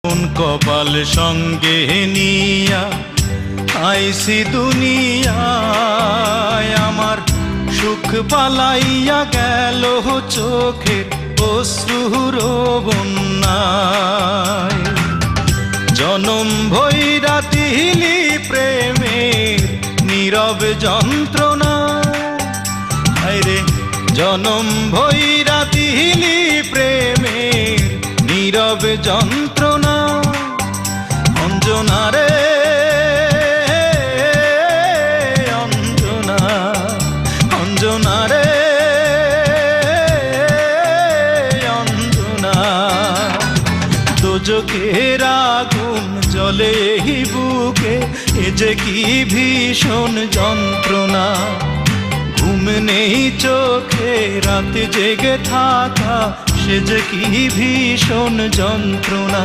কোন কপাল সঙ্গে নিয়া আইসি দুনিয়ায়, আমার সুখ পালাইয়া গেল চোখের অশ্রুর বন্যায়। জনম ভৈরা দিলি প্রেমের নীরব যন্ত্রণা, আরে জনম ভৈরা দিলি প্রেমের নীরব যন্ত্রণা। অঞ্জনা রে অঞ্জনা, অঞ্জনা রে অঞ্জনা। দোজখের আগুন জ্বলে এই বুকে, এ যে কি ভীষণ যন্ত্রণা। ঘুম নেই চোখে রাত জেগে থাকা, সে যে কি ভীষণ যন্ত্রণা।